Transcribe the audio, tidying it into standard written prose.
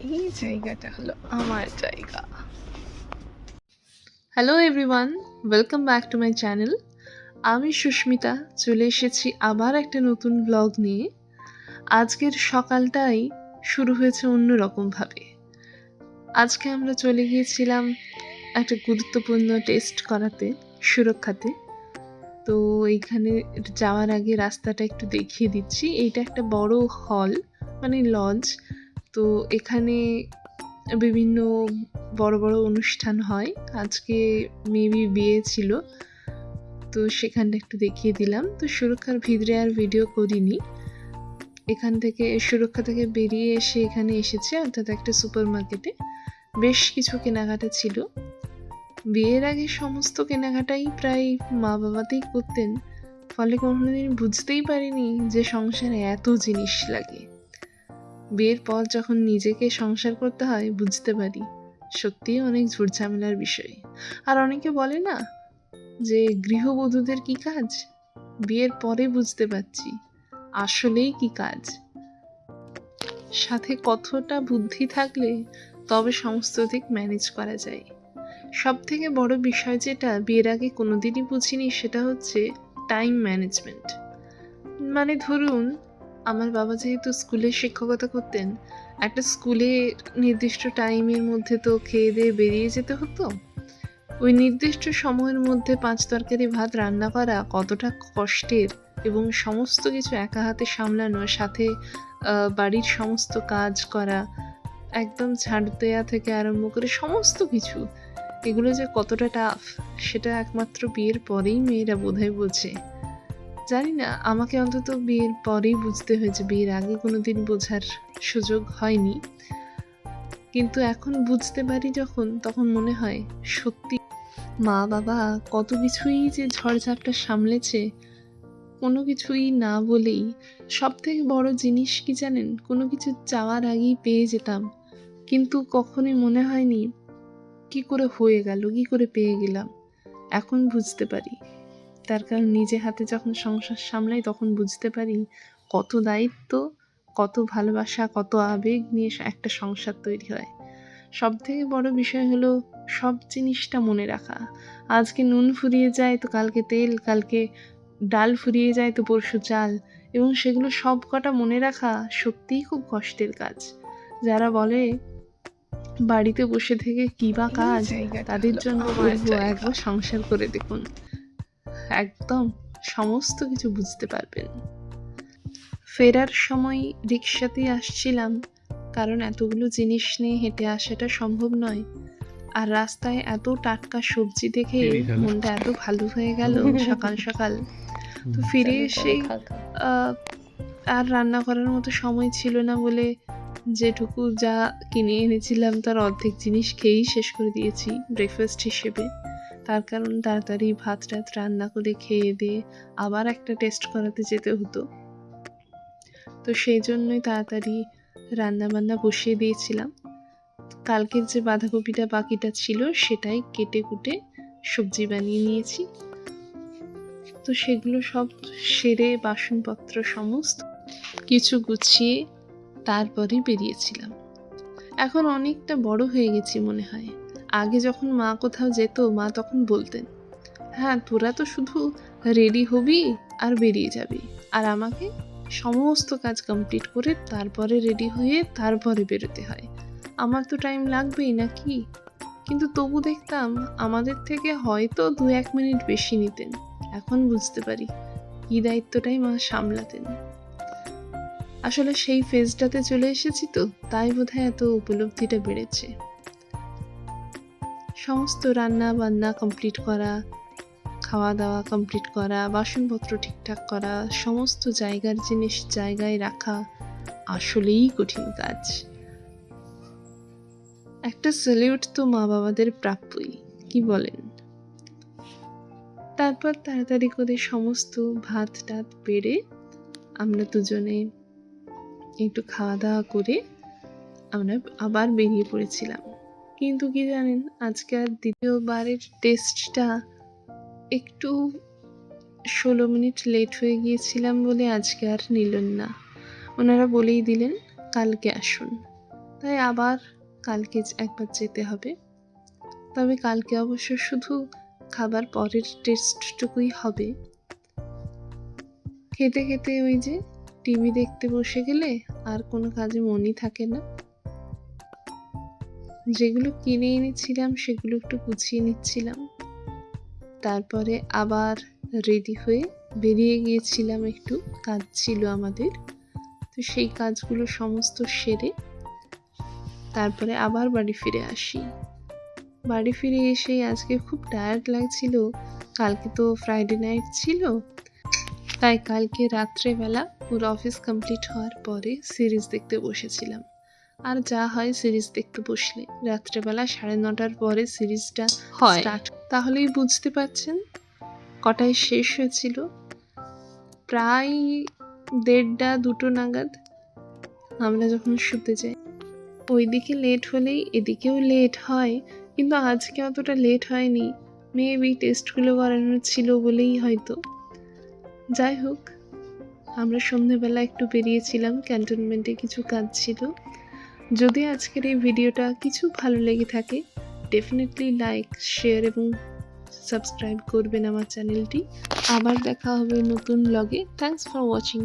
এই জায়গাটা হলো আমার জায়গা। Hello everyone, welcome back to my channel. আমি সুস্মিতা চলে এসেছি আবার একটা নতুন ব্লগ নিয়ে। আজকের সকালটাই শুরু হয়েছে অন্যরকমভাবে। আজকে আমরা চলে গিয়েছিলাম একটা গুরুত্বপূর্ণ টেস্ট করাতে সুরক্ষাতে। তো এইখানে যাওয়ার আগে রাস্তাটা একটু দেখিয়ে দিচ্ছি। এইটা একটা বড় হল, মানে লজ। তো এখানে বিভিন্ন বড় বড় অনুষ্ঠান হয়। আজকে মেবি বিয়ে ছিল, তো সেখানটা একটু দেখিয়ে দিলাম। তো সুরক্ষার ভিতরে আর ভিডিও করিনি। এখান থেকে সুরক্ষা থেকে বেরিয়ে এসে এখানে এসেছি, অর্থাৎ একটা সুপার মার্কেটে। বেশ কিছু কেনাকাটা ছিল। বিয়ের আগে সমস্ত কেনাকাটাই প্রায় মা বাবাতেই করতেন, ফলে কোনোদিন বুঝতেই পারিনি যে সংসারে এত জিনিস লাগে। বিয়ের পর যখন নিজেকে সংসার করতে হয় বুঝতে পারি সত্যিই অনেক ঝুটঝামেলার বিষয়। আর অনেকে বলে না যে গৃহবধূদের কি কাজ, বিয়ের পরে বুঝতে পারছি আসলেই কি কাজ। সাথে কতটা বুদ্ধি থাকলে তবে সমস্ত দিক ম্যানেজ করা যায়। সব থেকে বড় বিষয় যেটা বিয়ের আগে কোনোদিনই বুঝিনি সেটা হচ্ছে টাইম ম্যানেজমেন্ট। মানে ধরুন, আমার বাবা যেহেতু স্কুলে শিক্ষকতা করতেন, একটা স্কুলে নির্দিষ্ট টাইমের মধ্যে তো খেয়ে দিয়ে বেরিয়ে যেতে হতো। ওই নির্দিষ্ট সময়ের মধ্যে 5 তরকারি ভাত রান্না করা কতটা কষ্টের, এবং সমস্ত কিছু একা হাতে সামলানো, সাথে বাড়ির সমস্ত কাজ করা, একদম ঝাড় দেওয়া থেকে আরম্ভ করে সমস্ত কিছু, এগুলো যে কতটা টাফ সেটা একমাত্র বিয়ের পরেই মেয়েরা বোধহয় বোঝে। জানি না, আমাকে অন্তত বিয়ের পরেই বুঝতে হয়েছে, বিয়ের আগে কোনোদিন বোঝার সুযোগ হয়নি। কিন্তু এখন বুঝতে পারি যখন, তখন মনে হয় সত্যি মা বাবা কত কিছুই যে ঝড়ঝাপটা সামলেছে, কোনো কিছুই না বলেই। সব থেকে বড় জিনিস কি জানেন, কোনো কিছু চাওয়ার আগেই পেয়ে যেতাম, কিন্তু কখনোই মনে হয়নি কি করে হয়ে গেল, কি করে পেয়ে গেলাম। এখন বুঝতে পারি, তার কারণ নিজে হাতে যখন সংসার সামলাই তখন বুঝতে পারি কত দায়িত্ব, কত ভালোবাসা, কত আবেগ নিয়ে একটা সংসার তৈরি হয়। সব থেকে বড় বিষয় হলো সব জিনিসটা মনে রাখা। আজকে নুন ফুরিয়ে যায় তো কালকে তেল, কালকে ডাল ফুরিয়ে যায় তো পরশু চাল, এবং সেগুলো সব কটা মনে রাখা সত্যিই খুব কষ্টের কাজ। যারা বলে বাড়িতে বসে থেকে কি বা কাজ, তাদের জন্য বলবো একবার সংসার করে দেখুন, একদম সমস্ত কিছু বুঝতে পারবেন। ফেরার সময় রিক্সাতেই আসছিলাম, কারণ এতগুলো জিনিস নিয়ে হেঁটে আসাটা সম্ভব নয়। আর রাস্তায় এত টাটকা সবজি দেখে মনটা এত ভালো হয়ে গেল সকাল সকাল। তো ফিরে এসেই আর রান্না করার মতো সময় ছিল না বলে যেটুকু যা কিনে এনেছিলাম তার অর্ধেক জিনিস খেয়েই শেষ করে দিয়েছি ব্রেকফাস্ট হিসেবে। তার কারণ তাড়াতাড়ি ভাত টাত রান্না করে খেয়ে দিয়ে আবার একটা টেস্ট করাতে যেতে হতো, তো সেই জন্যই তাড়াতাড়ি রান্না বান্না বসিয়ে দিয়েছিলাম। কালকের যে বাঁধাকপিটা বাকিটা ছিল সেটাই কেটে কুটে সবজি বানিয়ে নিয়েছি। তো সেগুলো সব সেরে বাসনপত্র সমস্ত কিছু গুছিয়ে তারপরে বেরিয়েছিলাম। এখন অনেকটা বড় হয়ে গেছি মনে হয়। আগে যখন মা কোথাও যেত, মা তখন বলতেন, হ্যাঁ তোরা তো শুধু রেডি হবি আর বেরিয়ে যাবি, আর আমাকে সমস্ত কাজ কমপ্লিট করে তারপরে রেডি হয়ে তারপরে বেরোতে হয়। আমার তো টাইম লাগবেই নাকি। কিন্তু তবু দেখতাম আমাদের থেকে হয়তো 2-1 মিনিট বেশি নিতেন। এখন বুঝতে পারি কি দায়িত্বটাই মা সামলাতেন। আসলে সেই ফেজটাতে চলে এসেছি, তো তাই বোধহয় এত উপলব্ধিটা বেড়েছে। সমস্ত রান্না বান্না কমপ্লিট করা, খাওয়া দাওয়া কমপ্লিট করা, বাসনপত্র ঠিকঠাক করা, সমস্ত জায়গার জিনিস জায়গায় রাখা আসলেই কঠিন কাজ। একটা স্যালিউট তো মা বাবাদের প্রাপ্যই, কি বলেন? তারপর তাড়াতাড়ি করে সমস্ত ভাত টাত বেড়ে আমরা দুজনে একটু খাওয়া দাওয়া করে আমরা আবার বেরিয়ে পড়েছিলাম। কিন্তু কি জানেন, আজকে আর দ্বিতীয়বারের টেস্টটা একটু 16 মিনিট লেট হয়ে গিয়েছিলাম বলে আজকে আর নিলেন না। ওনারা বলেই দিলেন কালকে আসুন। তাই আবার কালকে একবার যেতে হবে। তবে কালকে অবশ্য শুধু খাবার পরের টেস্টটুকুই হবে। খেতে খেতে ওই যে টিভি দেখতে বসে গেলে আর কোনো কাজে মনই থাকে না। যেগুলো কিনে এনেছিলাম সেগুলো একটু গুছিয়ে নিচ্ছিলাম। তারপরে আবার রেডি হয়ে বেরিয়ে গিয়েছিলাম, একটু কাজ ছিল আমাদের। তো সেই কাজগুলো সমস্ত সেরে তারপরে আবার বাড়ি ফিরে আসি। বাড়ি ফিরে এসেই আজকে খুব টায়ার্ড লাগছিল। কালকে তো ফ্রাইডে নাইট ছিল, তাই কালকে রাত্রেবেলা ওর অফিস কমপ্লিট হওয়ার পরে সিরিজ দেখতে বসেছিলাম। আর যা হয় সিরিজ দেখতে বসলে রাত্রেবেলা 9:30টার পরে সিরিজটা হয়, তাহলেই বুঝতে পারছেন কটায় শেষ হয়েছিল। প্রায় 1:30-2টো নাগাদ আমরা যখন শুতে যাই। ওইদিকে লেট হলেই এদিকেও লেট হয়, কিন্তু আজকে অতটা লেট হয়নি। মেবি টেস্টগুলো করানোর ছিল বলেই হয়তো। যাই হোক, আমরা সন্ধ্যেবেলা একটু বেরিয়েছিলাম, ক্যান্টনমেন্টে কিছু কাজ ছিল। যদি আজকের এই ভিডিওটা কিছু ভালো লেগে থাকে, ডেফিনেটলি লাইক, শেয়ার এবং সাবস্ক্রাইব করবেন আমার চ্যানেলটি। আবার দেখা হবে নতুন ব্লগে। Thanks for watching.